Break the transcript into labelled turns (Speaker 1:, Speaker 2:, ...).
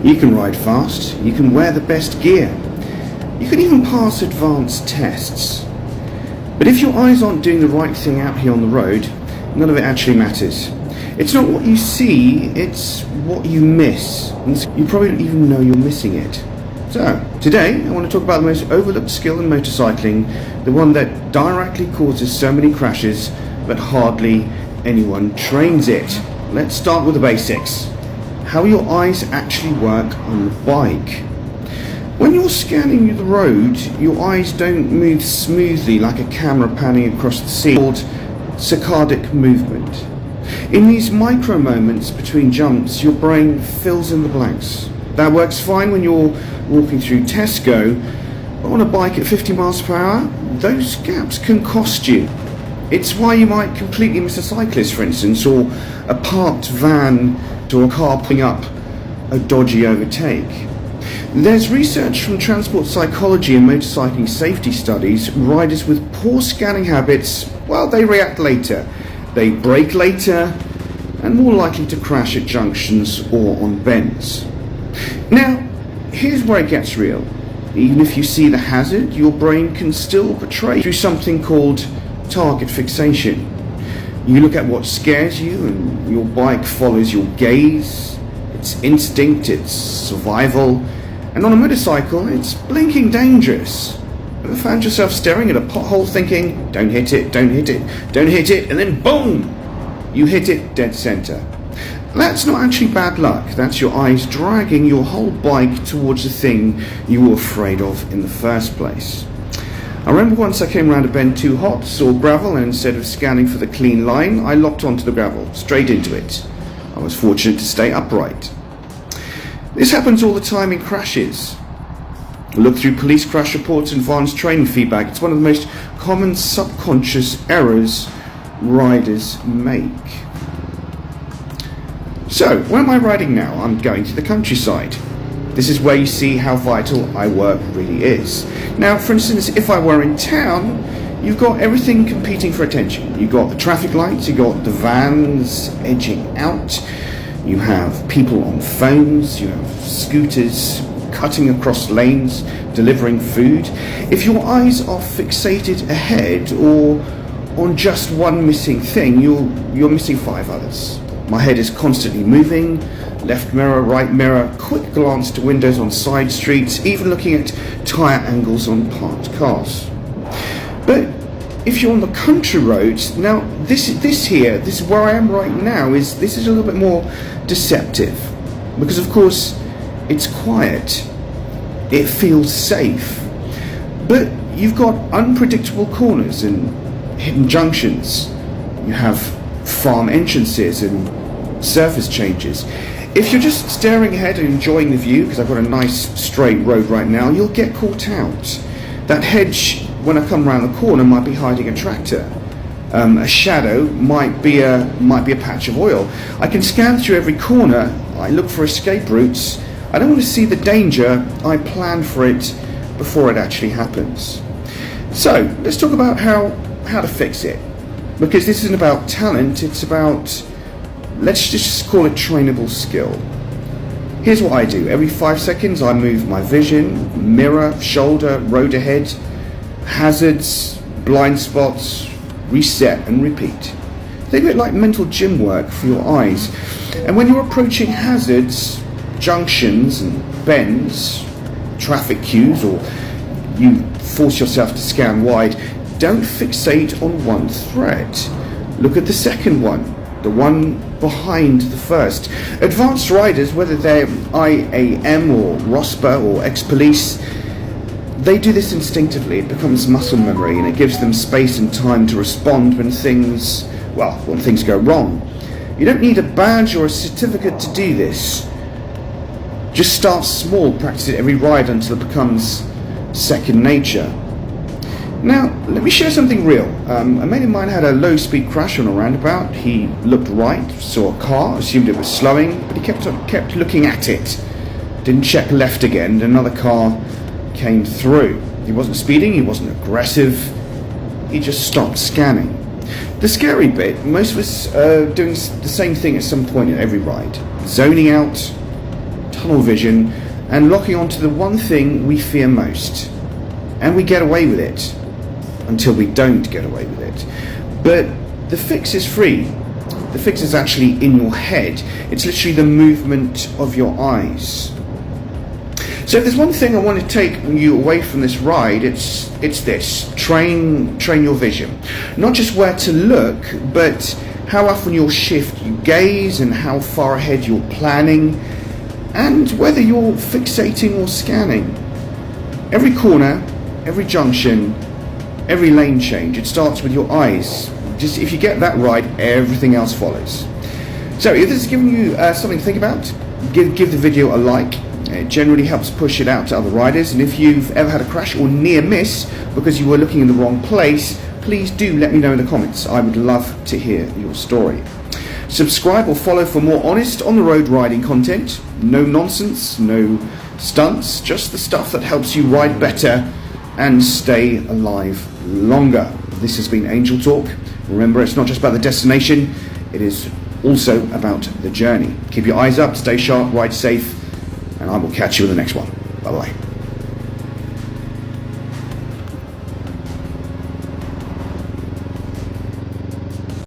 Speaker 1: You can ride fast, you can wear the best gear, you can even pass advanced tests. But if your eyes aren't doing the right thing out here on the road, none of it actually matters. It's not what you see, it's what you miss. And you probably don't even know you're missing it. So, today I want to talk about the most overlooked skill in motorcycling, the one that directly causes so many crashes, but hardly anyone trains it. Let's start with the basics. How your eyes actually work on the bike. When you're scanning the road, your eyes don't move smoothly like a camera panning across the scene, called saccadic movement. In these micro moments between jumps, your brain fills in the blanks. That works fine when you're walking through Tesco, but on a bike at 50 miles per hour, those gaps can cost you. It's why you might completely miss a cyclist, for instance, or a parked van or a car pulling up a dodgy overtake. There's research from transport psychology and motorcycling safety studies. Riders with poor scanning habits, well, they react later. They brake later and more likely to crash at junctions or on bends. Now, here's where it gets real. Even if you see the hazard, your brain can still portray through something called target fixation. You look at what scares you and your bike follows your gaze. It's instinct, it's survival. And on a motorcycle, it's blinking dangerous. Ever found yourself staring at a pothole thinking, don't hit it, don't hit it, don't hit it, and then boom! You hit it dead center. That's not actually bad luck. That's your eyes dragging your whole bike towards the thing you were afraid of in the first place. I remember once I came around a bend too hot, saw gravel, and instead of scanning for the clean line, I locked onto the gravel, straight into it. I was fortunate to stay upright. This happens all the time in crashes. Look through police crash reports and advanced training feedback. It's one of the most common subconscious errors riders make. So, where am I riding now? I'm going to the countryside. This is where you see how vital eye work really is. Now, for instance, if I were in town, you've got everything competing for attention. You've got the traffic lights, you've got the vans edging out, you have people on phones, you have scooters cutting across lanes, delivering food. If your eyes are fixated ahead or on just one missing thing, you're missing 5 others. My head is constantly moving, left mirror, right mirror, quick glance to windows on side streets, even looking at tyre angles on parked cars. But if you're on the country roads, now this is where I am right now, this is a little bit more deceptive. Because of course, it's quiet, it feels safe, but you've got unpredictable corners and hidden junctions. You have farm entrances and surface changes. If you're just staring ahead and enjoying the view, because I've got a nice straight road right now, you'll get caught out. That hedge, when I come around the corner, might be hiding a tractor. A shadow might be a patch of oil. I can scan through every corner. I look for escape routes. I don't want to see the danger. I plan for it before it actually happens. So let's talk about how to fix it. Because this isn't about talent, it's about, let's just call it trainable skill. Here's what I do. Every 5 seconds I move my vision, mirror, shoulder, road ahead, hazards, blind spots, reset and repeat. Think of it like mental gym work for your eyes. And when you're approaching hazards, junctions and bends, traffic cues, or you force yourself to scan wide, don't fixate on one thread. Look at the second one, the one behind the first. Advanced riders, whether they're IAM or RoSPA or ex-police, they do this instinctively. It becomes muscle memory and it gives them space and time to respond when things go wrong. You don't need a badge or a certificate to do this. Just start small, practice it every ride until it becomes second nature. Now, let me share something real. A mate of mine had a low-speed crash on a roundabout. He looked right, saw a car, assumed it was slowing, but he kept looking at it. Didn't check left again, and another car came through. He wasn't speeding, he wasn't aggressive, he just stopped scanning. The scary bit, most of us are doing the same thing at some point in every ride. Zoning out, tunnel vision and locking onto the one thing we fear most. And we get away with it until we don't get away with it. But the fix is free. The fix is actually in your head. It's literally the movement of your eyes. So if there's one thing I want to take you away from this ride, it's this. Train your vision. Not just where to look, but how often you'll shift your gaze and how far ahead you're planning, and whether you're fixating or scanning. Every corner, every junction, every lane change, it starts with your eyes. Just if you get that right, everything else follows. So if this has given you something to think about, give the video a like. It generally helps push it out to other riders, and if you've ever had a crash or near miss because you were looking in the wrong place, please do let me know in the comments. I would love to hear your story. Subscribe or follow for more honest on-the-road riding content. No nonsense, no stunts, just the stuff that helps you ride better and stay alive longer. This has been Angel Talk. Remember, it's not just about the destination, it is also about the journey. Keep your eyes up, stay sharp, ride safe, and I will catch you in the next one. Bye-bye.